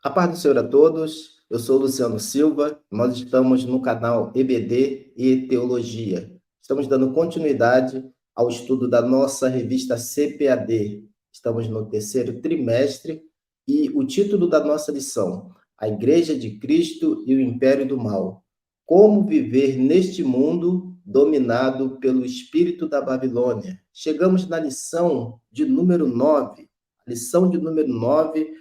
A paz do Senhor a todos, eu sou Luciano Silva, nós estamos no canal EBD e Teologia. Estamos dando continuidade ao estudo da nossa revista CPAD. Estamos no terceiro trimestre e o título da nossa lição, A Igreja de Cristo e o Império do Mal. Como viver neste mundo dominado pelo espírito da Babilônia. Chegamos na lição de número 9. A lição de número 9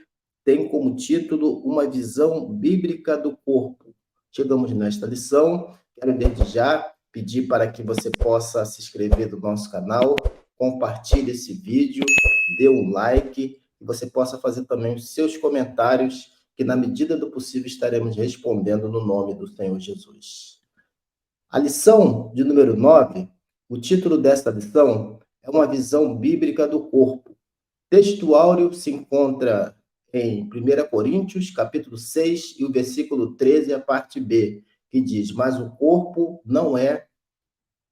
tem como título Uma Visão Bíblica do Corpo. Chegamos nesta lição, quero desde já pedir para que você possa se inscrever no nosso canal, compartilhe esse vídeo, dê um like e você possa fazer também os seus comentários, que na medida do possível estaremos respondendo no nome do Senhor Jesus. A lição de número 9, o título desta lição é Uma Visão Bíblica do Corpo. Texto áureo se encontra em 1 Coríntios, capítulo 6, e o versículo 13, a parte B, que diz: Mas o corpo não é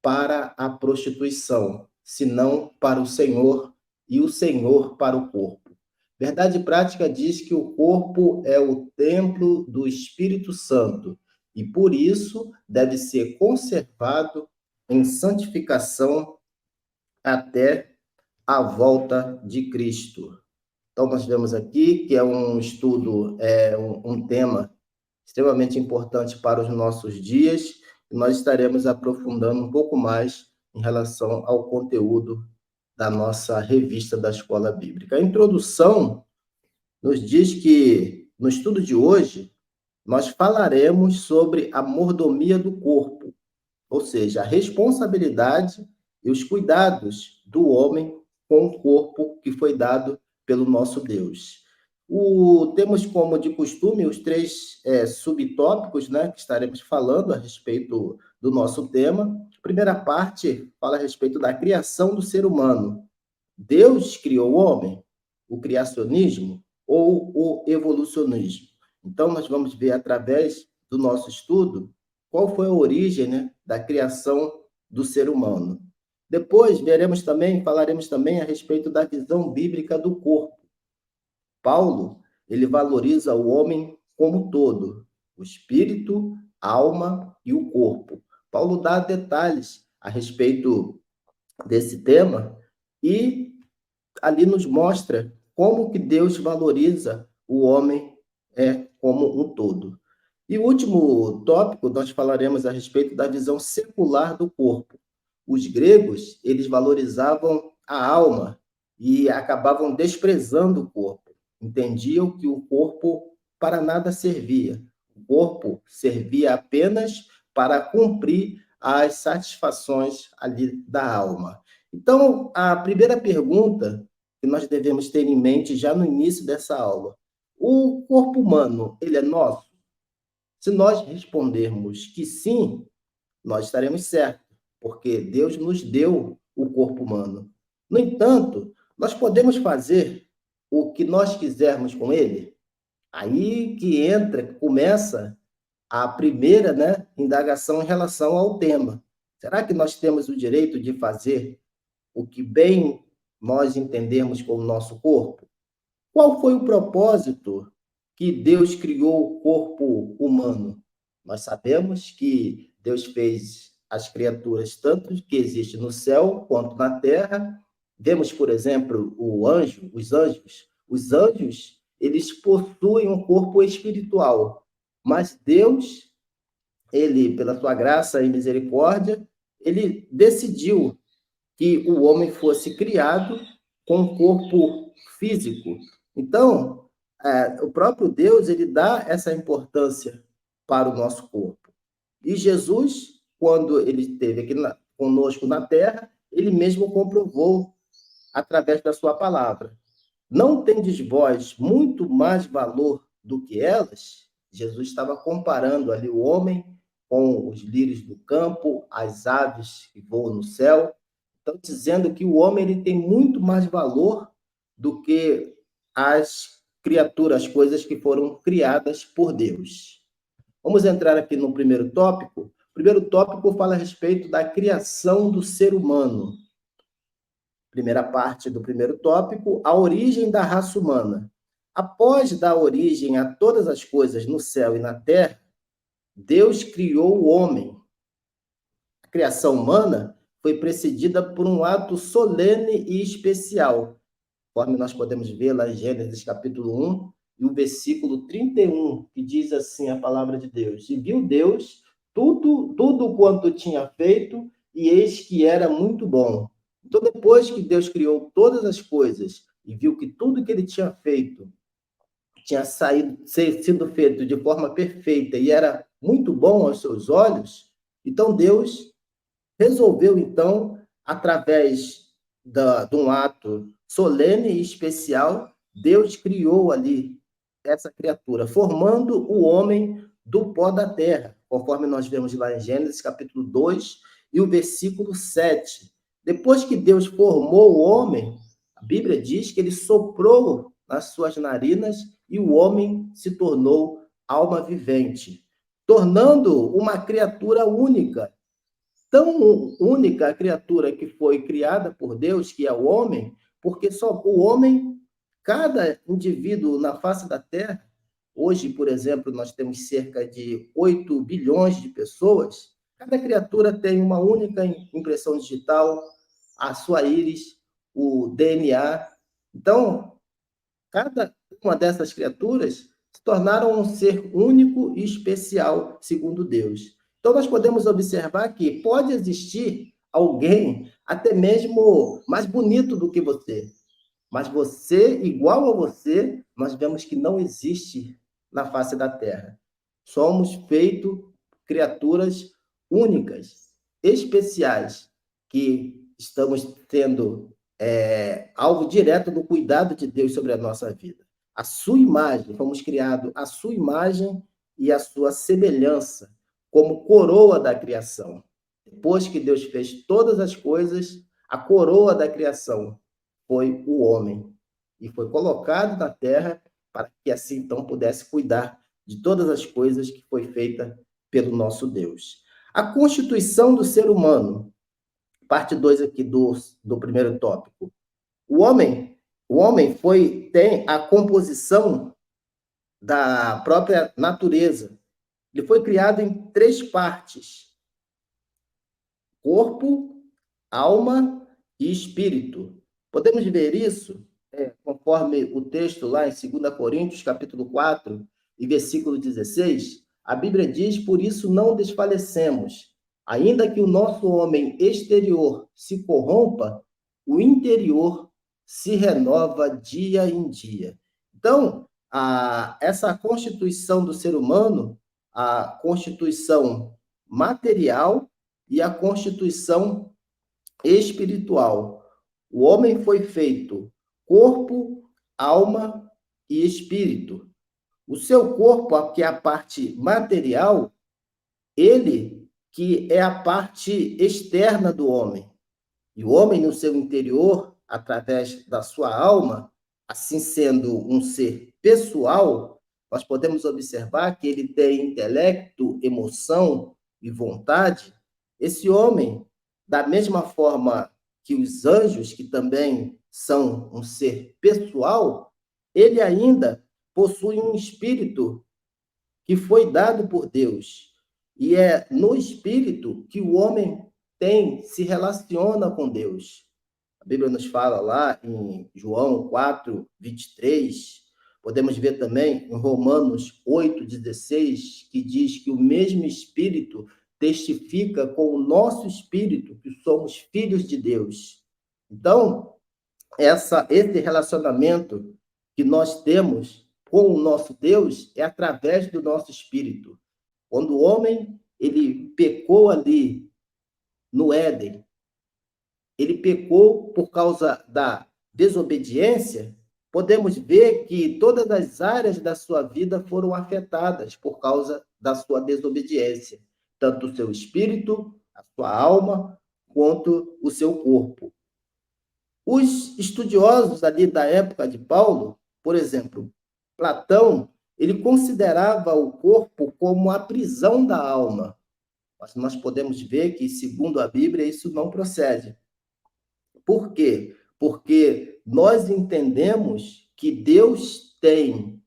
para a prostituição, senão para o Senhor, e o Senhor para o corpo. Verdade prática diz que o corpo é o templo do Espírito Santo, e por isso deve ser conservado em santificação até a volta de Cristo. Então, nós vemos aqui que é um estudo, um tema extremamente importante para os nossos dias, e nós estaremos aprofundando um pouco mais em relação ao conteúdo da nossa revista da Escola Bíblica. A introdução nos diz que, no estudo de hoje, nós falaremos sobre a mordomia do corpo, ou seja, a responsabilidade e os cuidados do homem com o corpo que foi dado pelo nosso Deus. Temos como de costume os três subtópicos, né, que estaremos falando a respeito do nosso tema. A primeira parte fala a respeito da criação do ser humano. Deus criou o homem, o criacionismo ou o evolucionismo. Então, nós vamos ver através do nosso estudo qual foi a origem, né, da criação do ser humano. Depois falaremos também a respeito da visão bíblica do corpo. Paulo, ele valoriza o homem como todo, o espírito, a alma e o corpo. Paulo dá detalhes a respeito desse tema e ali nos mostra como que Deus valoriza o homem como um todo. E o último tópico, nós falaremos a respeito da visão secular do corpo. Os gregos, eles valorizavam a alma e acabavam desprezando o corpo. Entendiam que o corpo para nada servia. O corpo servia apenas para cumprir as satisfações ali da alma. Então, a primeira pergunta que nós devemos ter em mente já no início dessa aula: o corpo humano, ele é nosso? Se nós respondermos que sim, nós estaremos certos, porque Deus nos deu o corpo humano. No entanto, nós podemos fazer o que nós quisermos com ele? Aí que começa a primeira, né, indagação em relação ao tema. Será que nós temos o direito de fazer o que bem nós entendemos com o nosso corpo? Qual foi o propósito que Deus criou o corpo humano? Nós sabemos que Deus fez as criaturas tanto que existem no céu quanto na terra. Vemos, por exemplo, os anjos. Os anjos, eles possuem um corpo espiritual, mas Deus, ele, pela sua graça e misericórdia, ele decidiu que o homem fosse criado com um corpo físico. Então, o próprio Deus, ele dá essa importância para o nosso corpo. E Jesus, quando ele esteve aqui conosco na terra, ele mesmo comprovou através da sua palavra. Não tendes vós muito mais valor do que elas? Jesus estava comparando ali o homem com os lírios do campo, as aves que voam no céu. Então, dizendo que o homem ele tem muito mais valor do que as criaturas, as coisas que foram criadas por Deus. Vamos entrar aqui no primeiro tópico. O primeiro tópico fala a respeito da criação do ser humano. Primeira parte do primeiro tópico, a origem da raça humana. Após dar origem a todas as coisas no céu e na terra, Deus criou o homem. A criação humana foi precedida por um ato solene e especial, conforme nós podemos ver lá em Gênesis capítulo 1, e o versículo 31, que diz assim a palavra de Deus: E viu Deus tudo quanto tinha feito, e eis que era muito bom. Então, depois que Deus criou todas as coisas e viu que tudo que ele tinha feito tinha sido feito de forma perfeita e era muito bom aos seus olhos, então Deus resolveu, então, através de um ato solene e especial, Deus criou ali essa criatura, formando o homem do pó da terra, conforme nós vemos lá em Gênesis capítulo 2 e o versículo 7. Depois que Deus formou o homem, a Bíblia diz que ele soprou nas suas narinas e o homem se tornou alma vivente, tornando uma criatura única. Tão única a criatura que foi criada por Deus, que é o homem, porque só o homem, cada indivíduo na face da Terra, hoje, por exemplo, nós temos cerca de 8 bilhões de pessoas, cada criatura tem uma única impressão digital, a sua íris, o DNA. Então, cada uma dessas criaturas se tornaram um ser único e especial, segundo Deus. Então, nós podemos observar que pode existir alguém até mesmo mais bonito do que você, mas você, igual a você, nós vemos que não existe na face da Terra. Somos feitos criaturas únicas, especiais, que estamos tendo algo direto do cuidado de Deus sobre a nossa vida. A sua imagem, fomos criados a sua imagem e a sua semelhança, como coroa da criação. Depois que Deus fez todas as coisas, a coroa da criação foi o homem. E foi colocado na terra para que assim então pudesse cuidar de todas as coisas que foi feita pelo nosso Deus. A constituição do ser humano, parte 2 aqui do primeiro tópico. O homem tem a composição da própria natureza. Ele foi criado em 3 partes: corpo, alma e espírito. Podemos ver isso conforme o texto lá em 2 Coríntios, capítulo 4, e versículo 16. A Bíblia diz: por isso não desfalecemos, ainda que o nosso homem exterior se corrompa, o interior se renova dia em dia. Então, essa constituição do ser humano, a constituição material e a constituição espiritual. O homem foi feito corpo, alma e espírito. O seu corpo, que é a parte material, ele que é a parte externa do homem. E o homem, no seu interior, através da sua alma, assim sendo um ser pessoal, nós podemos observar que ele tem intelecto, emoção e vontade. Esse homem, da mesma forma que os anjos, que também são um ser pessoal, ele ainda possui um espírito que foi dado por Deus. E é no espírito que o homem se relaciona com Deus. A Bíblia nos fala lá em João 4, 23, podemos ver também em Romanos 8, 16, que diz que o mesmo Espírito testifica com o nosso espírito que somos filhos de Deus. Então, esse relacionamento que nós temos com o nosso Deus é através do nosso espírito. Quando o homem ele pecou ali no Éden, ele pecou por causa da desobediência, podemos ver que todas as áreas da sua vida foram afetadas por causa da sua desobediência, tanto o seu espírito, a sua alma, quanto o seu corpo. Os estudiosos ali da época de Paulo, por exemplo, Platão, ele considerava o corpo como a prisão da alma. Mas nós podemos ver que, segundo a Bíblia, isso não procede. Por quê? Porque nós entendemos que Deus tem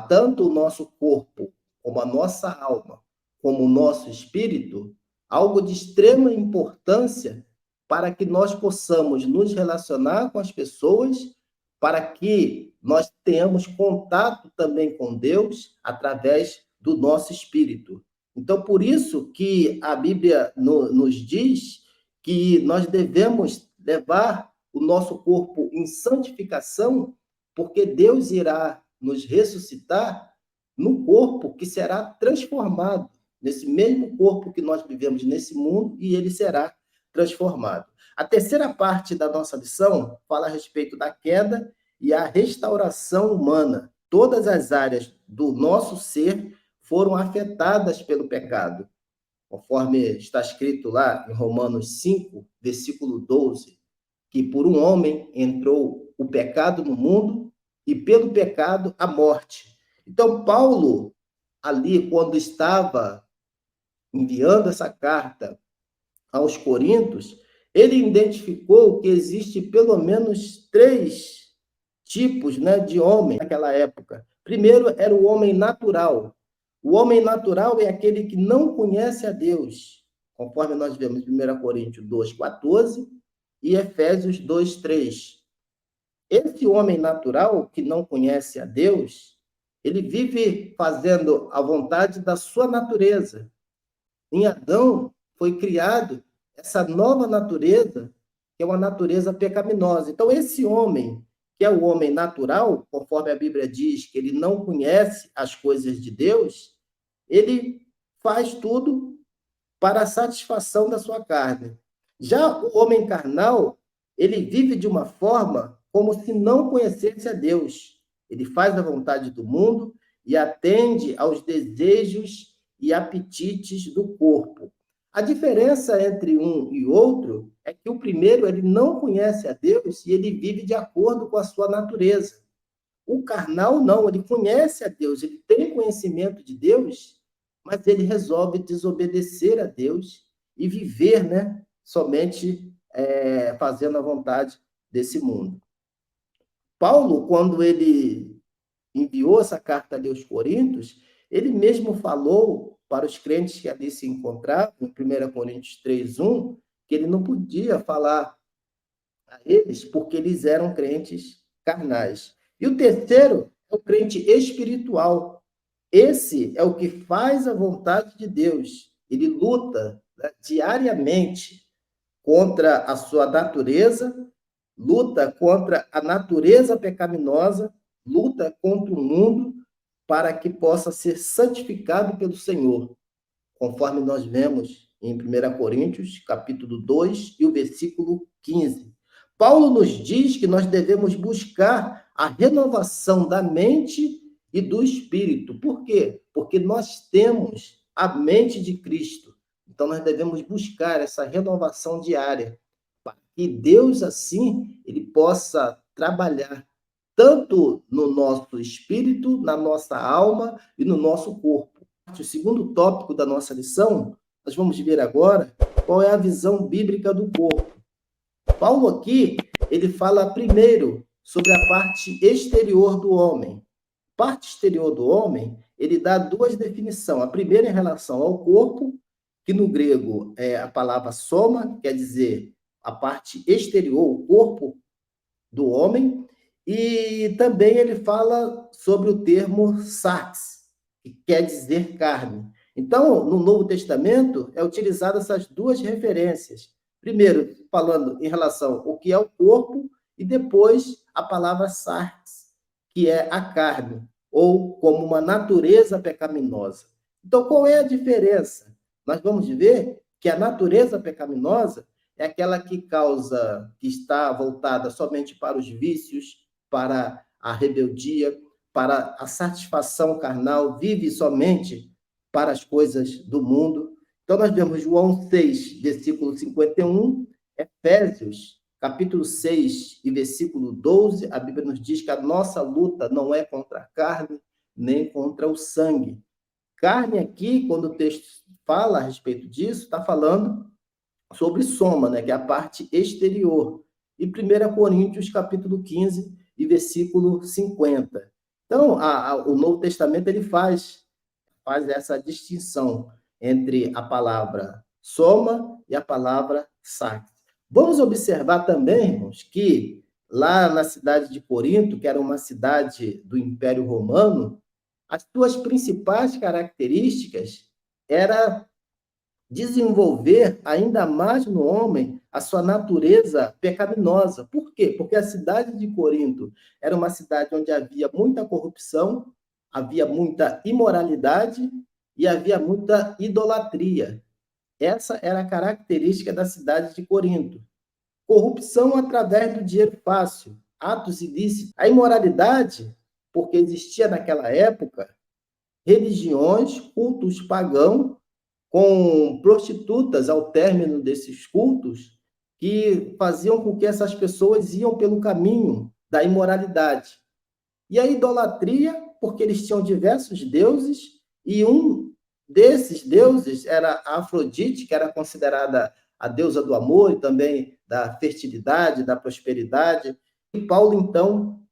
tanto o nosso corpo, como a nossa alma, como o nosso espírito, algo de extrema importância para que nós possamos nos relacionar com as pessoas, para que nós tenhamos contato também com Deus através do nosso espírito. Então, por isso que a Bíblia nos diz que nós devemos levar o nosso corpo em santificação, porque Deus irá nos ressuscitar no corpo que será transformado, nesse mesmo corpo que nós vivemos nesse mundo, e ele será transformado. A terceira parte da nossa lição fala a respeito da queda e a restauração humana. Todas as áreas do nosso ser foram afetadas pelo pecado, conforme está escrito lá em Romanos 5, versículo 12, que por um homem entrou o pecado no mundo e pelo pecado a morte. Então, Paulo, ali, quando estava enviando essa carta aos Coríntios, ele identificou que existe pelo menos 3 tipos, né, de homem naquela época. Primeiro era o homem natural. O homem natural é aquele que não conhece a Deus, conforme nós vemos em 1 Coríntios 2,14 e Efésios 2,3. Esse homem natural que não conhece a Deus, ele vive fazendo a vontade da sua natureza. Em Adão foi criado essa nova natureza, que é uma natureza pecaminosa. Então, esse homem, que é o homem natural, conforme a Bíblia diz que ele não conhece as coisas de Deus, ele faz tudo para a satisfação da sua carne. Já o homem carnal, ele vive de uma forma como se não conhecesse a Deus. Ele faz a vontade do mundo e atende aos desejos e apetites do corpo. A diferença entre um e outro é que o primeiro, ele não conhece a Deus e ele vive de acordo com a sua natureza. O carnal não, ele conhece a Deus, ele tem conhecimento de Deus, mas ele resolve desobedecer a Deus e viver, né, somente fazendo a vontade desse mundo. Paulo, quando ele enviou essa carta ali aos Coríntios, ele mesmo falou para os crentes que ali se encontravam, em 1 Coríntios 3:1, que ele não podia falar a eles porque eles eram crentes carnais. E o terceiro é o crente espiritual. Esse é o que faz a vontade de Deus. Ele luta, né, diariamente contra a sua natureza, luta contra a natureza pecaminosa, luta contra o mundo para que possa ser santificado pelo Senhor, conforme nós vemos em 1 Coríntios, capítulo 2 e o versículo 15. Paulo nos diz que nós devemos buscar a renovação da mente e do espírito. Por quê? Porque nós temos a mente de Cristo. Então, nós devemos buscar essa renovação diária, para que Deus, assim, ele possa trabalhar tanto no nosso espírito, na nossa alma e no nosso corpo. O segundo tópico da nossa lição, nós vamos ver agora qual é a visão bíblica do corpo. Paulo aqui, ele fala primeiro sobre a parte exterior do homem. Parte exterior do homem, ele dá 2 definições. A primeira em relação ao corpo, que no grego é a palavra soma, quer dizer a parte exterior, o corpo do homem, e também ele fala sobre o termo sarx, que quer dizer carne. Então, no Novo Testamento, é utilizado essas 2 referências. Primeiro, falando em relação ao que é o corpo, e depois a palavra sarx, que é a carne, ou como uma natureza pecaminosa. Então, qual é a diferença? Nós vamos ver que a natureza pecaminosa é aquela que está voltada somente para os vícios, para a rebeldia, para a satisfação carnal, vive somente para as coisas do mundo. Então, nós vemos João 6, versículo 51, Efésios, capítulo 6 e versículo 12, a Bíblia nos diz que a nossa luta não é contra a carne, nem contra o sangue. Carne aqui, quando o texto fala a respeito disso, está falando sobre soma, né, que é a parte exterior. E 1 Coríntios, capítulo 15 e versículo 50. Então, o Novo Testamento ele faz essa distinção entre a palavra soma e a palavra sac. Vamos observar também, irmãos, que lá na cidade de Corinto, que era uma cidade do Império Romano, as suas principais características era desenvolver ainda mais no homem a sua natureza pecaminosa. Por quê? Porque a cidade de Corinto era uma cidade onde havia muita corrupção, havia muita imoralidade e havia muita idolatria. Essa era a característica da cidade de Corinto. Corrupção através do dinheiro fácil, atos ilícitos. A imoralidade, porque existia naquela época religiões, cultos pagãos, com prostitutas ao término desses cultos, que faziam com que essas pessoas iam pelo caminho da imoralidade. E a idolatria, porque eles tinham diversos deuses, e um desses deuses era a Afrodite, que era considerada a deusa do amor e também da fertilidade, da prosperidade. E Paulo, então,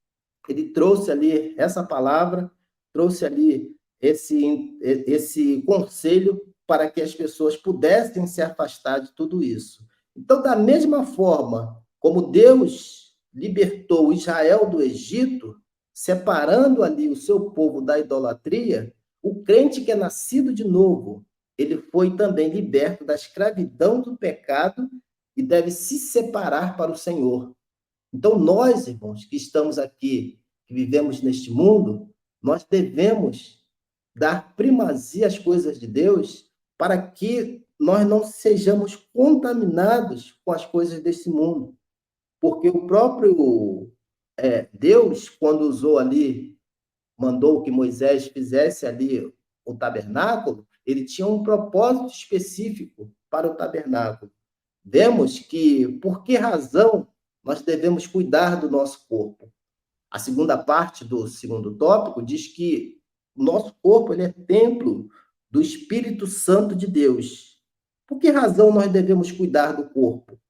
ele trouxe ali essa palavra, trouxe ali esse conselho para que as pessoas pudessem se afastar de tudo isso. Então, da mesma forma como Deus libertou Israel do Egito, separando ali o seu povo da idolatria, o crente que é nascido de novo, ele foi também liberto da escravidão do pecado e deve se separar para o Senhor. Então, nós, irmãos, que estamos aqui, que vivemos neste mundo, nós devemos dar primazia às coisas de Deus para que nós não sejamos contaminados com as coisas desse mundo. Porque o próprio Deus, quando usou ali, mandou que Moisés fizesse ali o tabernáculo, ele tinha um propósito específico para o tabernáculo. Vemos que, por que razão nós devemos cuidar do nosso corpo? A segunda parte do segundo tópico diz que o nosso corpo ele é templo do Espírito Santo de Deus. Por que razão nós devemos cuidar do corpo?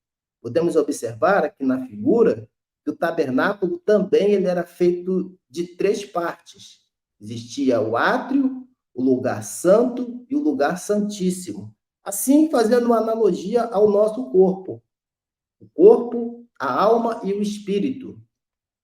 Podemos observar aqui na figura que o tabernáculo também ele era feito de 3 partes. Existia o átrio, o lugar santo e o lugar santíssimo. Assim, fazendo uma analogia ao nosso corpo. O corpo, a alma e o espírito.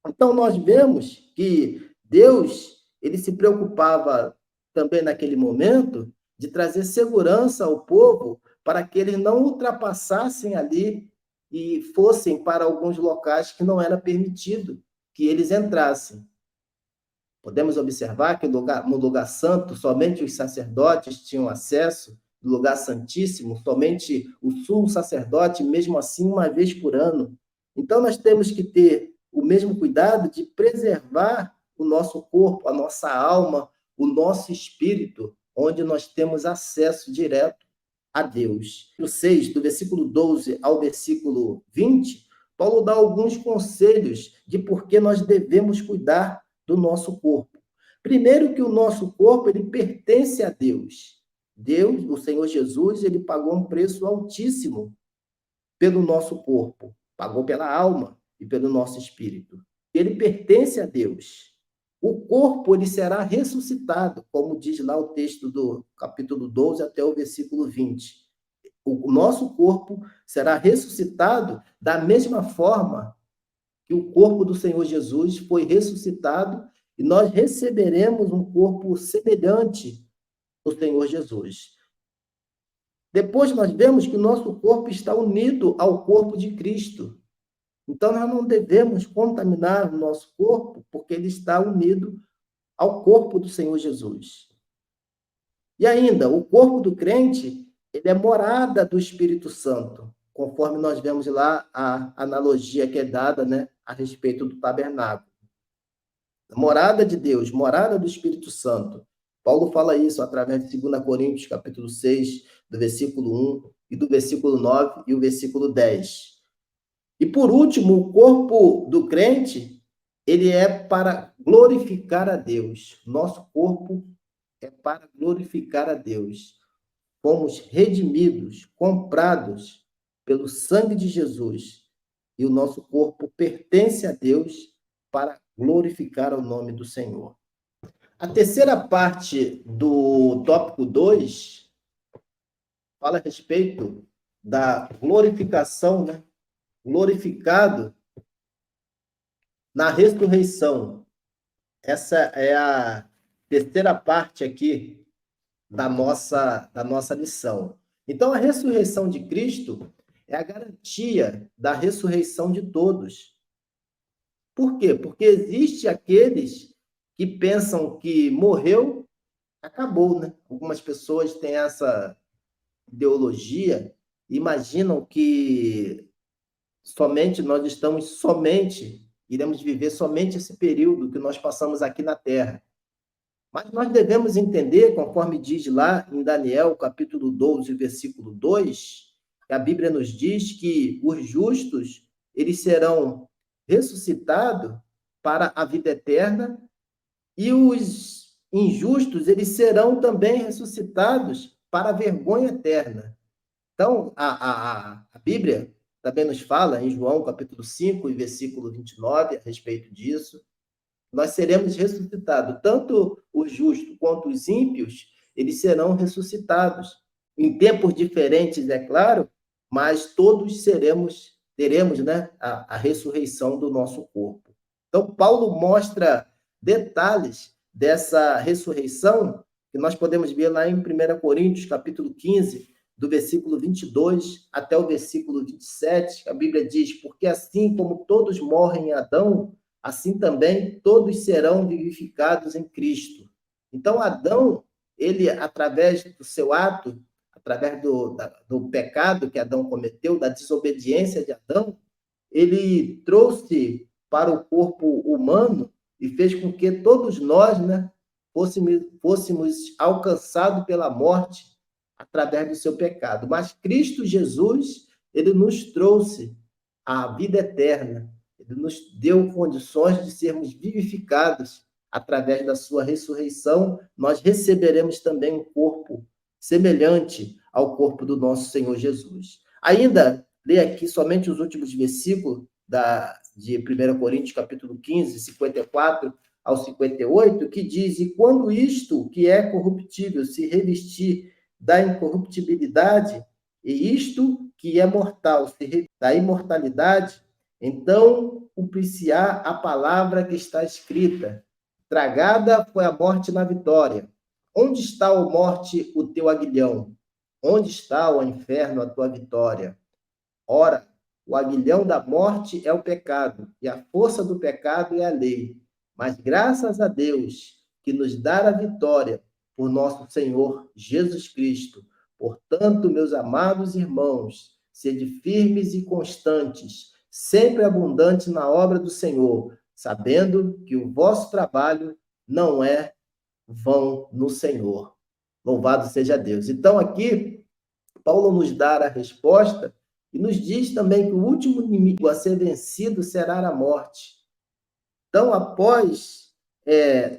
Então, nós vemos que Deus, ele se preocupava também naquele momento de trazer segurança ao povo para que eles não ultrapassassem ali e fossem para alguns locais que não era permitido que eles entrassem. Podemos observar que no lugar santo, somente os sacerdotes tinham acesso, no lugar santíssimo, somente o sumo sacerdote, mesmo assim, uma vez por ano. Então, nós temos que ter o mesmo cuidado de preservar o nosso corpo, a nossa alma, o nosso espírito, onde nós temos acesso direto a Deus. No 6, do versículo 12 ao versículo 20, Paulo dá alguns conselhos de por que nós devemos cuidar do nosso corpo. Primeiro que o nosso corpo ele pertence a Deus. Deus, o Senhor Jesus, ele pagou um preço altíssimo pelo nosso corpo, pagou pela alma e pelo nosso espírito. Ele pertence a Deus. O corpo ele será ressuscitado, como diz lá o texto do capítulo 12 até o versículo 20. O nosso corpo será ressuscitado da mesma forma que o corpo do Senhor Jesus foi ressuscitado e nós receberemos um corpo semelhante ao Senhor Jesus. Depois nós vemos que o nosso corpo está unido ao corpo de Cristo. Então nós não devemos contaminar o nosso corpo, porque ele está unido ao corpo do Senhor Jesus. E ainda, o corpo do crente, ele é morada do Espírito Santo, conforme nós vemos lá a analogia que é dada, né, a respeito do tabernáculo. Morada de Deus, morada do Espírito Santo. Paulo fala isso através de 2 Coríntios, capítulo 6, do versículo 1 e do versículo 9 e o versículo 10. E por último, o corpo do crente, ele é para glorificar a Deus. Nosso corpo é para glorificar a Deus. Fomos redimidos, comprados pelo sangue de Jesus. E o nosso corpo pertence a Deus para glorificar o nome do Senhor. A terceira parte do tópico 2 fala a respeito da glorificação, né? Glorificado na ressurreição. Essa é a terceira parte aqui da nossa lição. Então, a ressurreição de Cristo é a garantia da ressurreição de todos. Por quê? Porque existe aqueles que pensam que morreu, acabou, né? Algumas pessoas têm essa ideologia, imaginam que iremos viver somente esse período que nós passamos aqui na Terra. Mas nós devemos entender, conforme diz lá em Daniel, capítulo 12, versículo 2, que a Bíblia nos diz que os justos, eles serão ressuscitados para a vida eterna e os injustos, eles serão também ressuscitados para a vergonha eterna. Então, a Bíblia também nos fala, em João, capítulo 5, versículo 29, a respeito disso. Nós seremos ressuscitados. Tanto os justos quanto os ímpios, eles serão ressuscitados. Em tempos diferentes, é claro, mas todos teremos, né, a ressurreição do nosso corpo. Então, Paulo mostra detalhes dessa ressurreição que nós podemos ver lá em 1 Coríntios, capítulo 15, do versículo 22 até o versículo 27, a Bíblia diz: porque assim como todos morrem em Adão, assim também todos serão vivificados em Cristo. Então, Adão, ele, através do seu ato, através do pecado que Adão cometeu, da desobediência de Adão, ele trouxe para o corpo humano e fez com que todos nós, né, fôssemos alcançados pela morte através do seu pecado. Mas Cristo Jesus, ele nos trouxe a vida eterna. Ele nos deu condições de sermos vivificados através da sua ressurreição. Nós receberemos também um corpo semelhante ao corpo do nosso Senhor Jesus. Ainda, ler aqui somente os últimos versículos de 1 Coríntios, capítulo 15, 54 ao 58, que diz: e quando isto, que é corruptível, se revestir da incorruptibilidade, e isto, que é mortal, se revestir da imortalidade, então cumprir-se-á a palavra que está escrita: tragada foi a morte na vitória. Onde está, ó morte, o teu aguilhão? Onde está, ó inferno, a tua vitória? Ora, o aguilhão da morte é o pecado, e a força do pecado é a lei. Mas graças a Deus, que nos dá a vitória por nosso Senhor Jesus Cristo. Portanto, meus amados irmãos, sede firmes e constantes, sempre abundantes na obra do Senhor, sabendo que o vosso trabalho não é vão no Senhor. Louvado seja Deus. Então, aqui, Paulo nos dá a resposta e nos diz também que o último inimigo a ser vencido será a morte. Então, após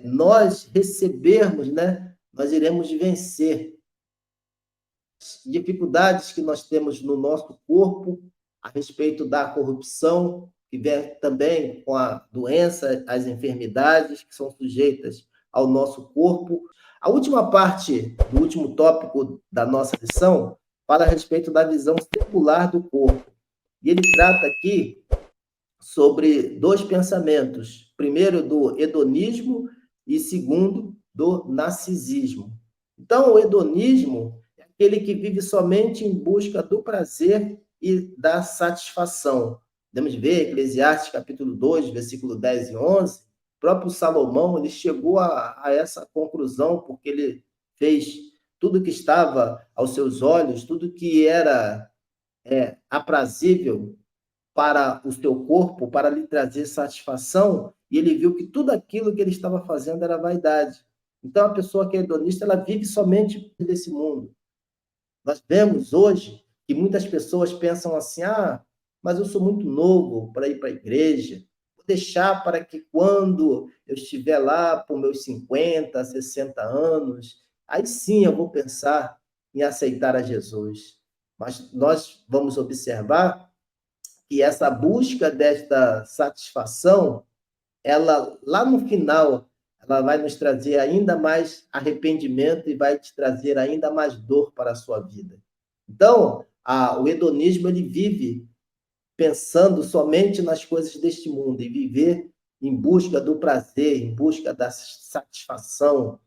nós recebermos, né, nós iremos vencer as dificuldades que nós temos no nosso corpo a respeito da corrupção, que vem também com a doença, as enfermidades que são sujeitas ao nosso corpo. A última parte do último tópico da nossa lição fala a respeito da visão secular do corpo. E ele trata aqui sobre dois pensamentos. Primeiro, do hedonismo e segundo, do narcisismo. Então, o hedonismo é aquele que vive somente em busca do prazer e da satisfação. Podemos ver Eclesiastes capítulo 2, versículo 10 e 11, o próprio Salomão ele chegou a essa conclusão porque ele fez tudo que estava aos seus olhos, tudo que era aprazível para o seu corpo, para lhe trazer satisfação, e ele viu que tudo aquilo que ele estava fazendo era vaidade. Então, a pessoa que é hedonista, ela vive somente desse mundo. Nós vemos hoje que muitas pessoas pensam assim: ah, mas eu sou muito novo para ir para a igreja, vou deixar para que quando eu estiver lá por meus 50, 60 anos, aí sim eu vou pensar em aceitar a Jesus. Mas nós vamos observar que essa busca desta satisfação, ela lá no final, ela vai nos trazer ainda mais arrependimento e vai te trazer ainda mais dor para a sua vida. Então, o hedonismo, ele vive pensando somente nas coisas deste mundo e viver em busca do prazer, em busca da satisfação,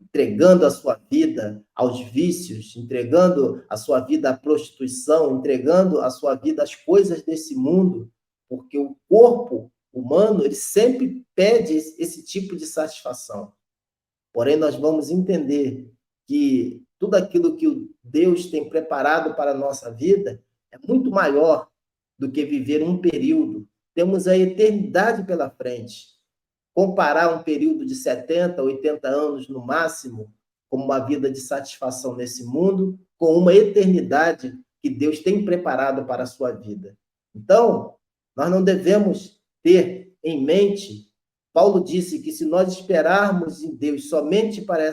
entregando a sua vida aos vícios, entregando a sua vida à prostituição, entregando a sua vida às coisas desse mundo, porque o corpo humano, ele sempre pede esse tipo de satisfação. Porém, nós vamos entender que tudo aquilo que Deus tem preparado para a nossa vida é muito maior do que viver um período. Temos a eternidade pela frente. Comparar um período de 70, 80 anos no máximo, como uma vida de satisfação nesse mundo, com uma eternidade que Deus tem preparado para a sua vida. Então, nós não devemos ter em mente, Paulo disse que se nós esperarmos em Deus somente para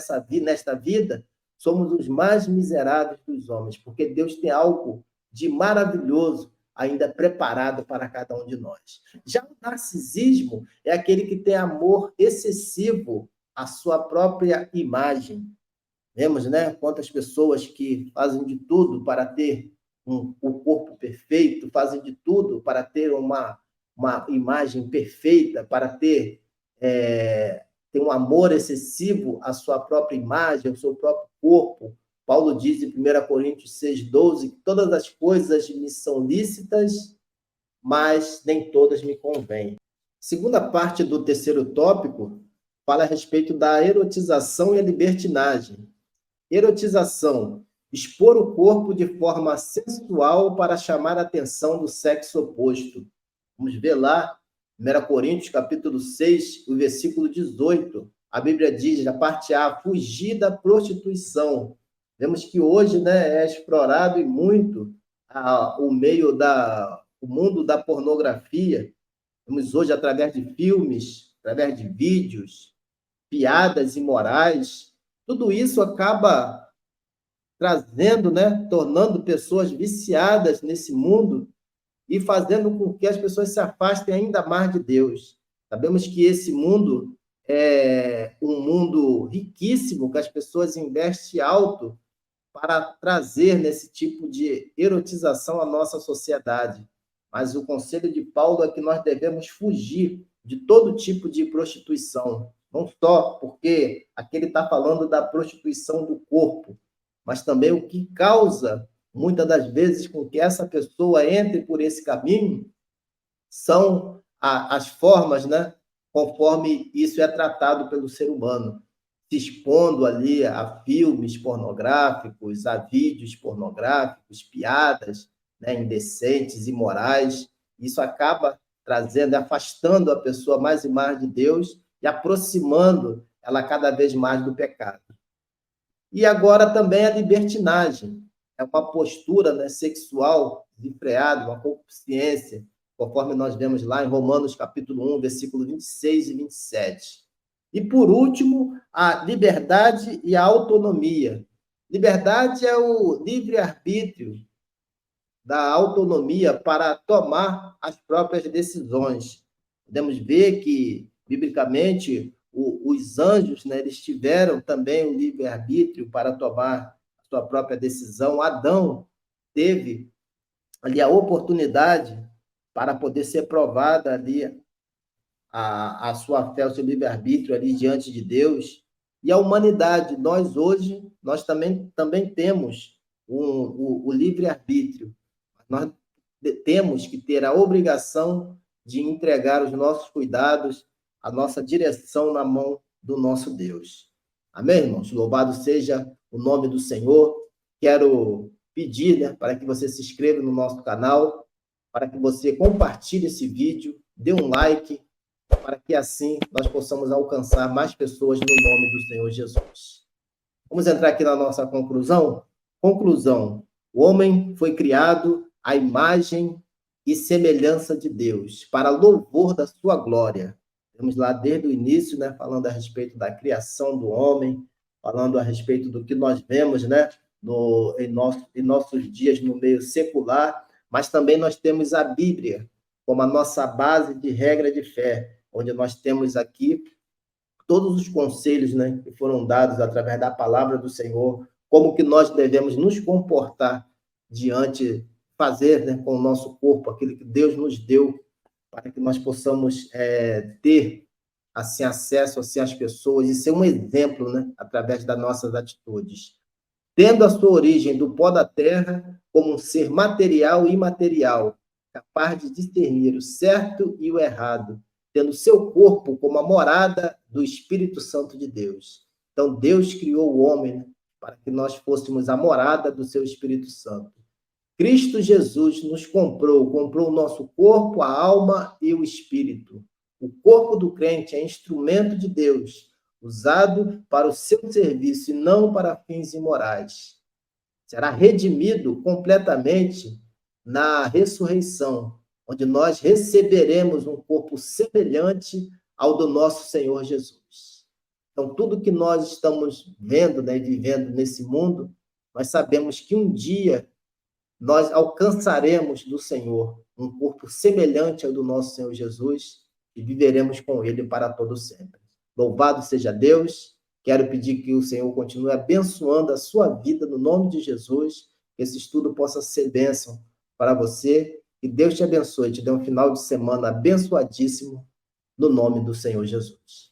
nesta vida, somos os mais miseráveis dos homens, porque Deus tem algo de maravilhoso ainda preparado para cada um de nós. Já o narcisismo é aquele que tem amor excessivo à sua própria imagem. Vemos, né, quantas pessoas que fazem de tudo para ter o corpo perfeito, fazem de tudo para ter uma imagem perfeita, para ter um amor excessivo à sua própria imagem, ao seu próprio corpo. Paulo diz em 1 Coríntios 6,12 que todas as coisas me são lícitas, mas nem todas me convêm. Segunda parte do terceiro tópico fala a respeito da erotização e a libertinagem. Erotização, expor o corpo de forma sensual para chamar a atenção do sexo oposto. Vamos ver lá, 1 Coríntios, capítulo 6, o versículo 18. A Bíblia diz, na parte A, fugir da prostituição. Vemos que hoje, né, é explorado e muito o mundo da pornografia. Vemos hoje, através de filmes, através de vídeos, piadas imorais, tudo isso acaba trazendo, né, tornando pessoas viciadas nesse mundo e fazendo com que as pessoas se afastem ainda mais de Deus. Sabemos que esse mundo é um mundo riquíssimo, que as pessoas investem alto para trazer nesse tipo de erotização à nossa sociedade. Mas o conselho de Paulo é que nós devemos fugir de todo tipo de prostituição. Não só porque aqui ele está falando da prostituição do corpo, mas também o que causa, muitas das vezes, com que essa pessoa entre por esse caminho são as formas, né, conforme isso é tratado pelo ser humano, se expondo ali a filmes pornográficos, a vídeos pornográficos, piadas, né, indecentes, imorais. Isso acaba trazendo, afastando a pessoa mais e mais de Deus e aproximando ela cada vez mais do pecado. E agora também a libertinagem, é uma postura, né, sexual desenfreada, uma concupiscência, conforme nós vemos lá em Romanos capítulo 1, versículo 26 e 27. E, por último, a liberdade e a autonomia. Liberdade é o livre-arbítrio da autonomia para tomar as próprias decisões. Podemos ver que, biblicamente, os anjos, né, eles tiveram também o livre-arbítrio para tomar a sua própria decisão. Adão teve ali a oportunidade para poder ser provada ali a sua fé, o seu livre-arbítrio ali diante de Deus. E a humanidade, nós hoje, nós também temos o livre-arbítrio. Nós temos que ter a obrigação de entregar os nossos cuidados, a nossa direção na mão do nosso Deus. Amém, irmãos? Louvado seja o nome do Senhor. Quero pedir, né, para que você se inscreva no nosso canal, para que você compartilhe esse vídeo, dê um like, para que assim nós possamos alcançar mais pessoas no nome do Senhor Jesus. Vamos entrar aqui na nossa conclusão? Conclusão. O homem foi criado à imagem e semelhança de Deus, para louvor da sua glória. Vamos lá desde o início, né, falando a respeito da criação do homem, falando a respeito do que nós vemos, né, em nossos dias no meio secular, mas também nós temos a Bíblia como a nossa base de regra de fé, onde nós temos aqui todos os conselhos, né, que foram dados através da palavra do Senhor, como que nós devemos nos comportar diante, fazer, né, com o nosso corpo, aquilo que Deus nos deu, para que nós possamos ter assim acesso assim às pessoas e ser um exemplo, né, através das nossas atitudes. Tendo a sua origem do pó da terra, como um ser material e imaterial, capaz de discernir o certo e o errado, tendo seu corpo como a morada do Espírito Santo de Deus. Então, Deus criou o homem, né, para que nós fôssemos a morada do seu Espírito Santo. Cristo Jesus nos comprou o nosso corpo, a alma e o espírito. O corpo do crente é instrumento de Deus, usado para o seu serviço e não para fins imorais. Será redimido completamente na ressurreição, onde nós receberemos um corpo semelhante ao do nosso Senhor Jesus. Então, tudo que nós estamos vendo, né, vivendo nesse mundo, nós sabemos que um dia nós alcançaremos do Senhor um corpo semelhante ao do nosso Senhor Jesus e viveremos com ele para todo sempre. Louvado seja Deus. Quero pedir que o Senhor continue abençoando a sua vida no nome de Jesus, que esse estudo possa ser bênção para você. Que Deus te abençoe, te dê um final de semana abençoadíssimo no nome do Senhor Jesus.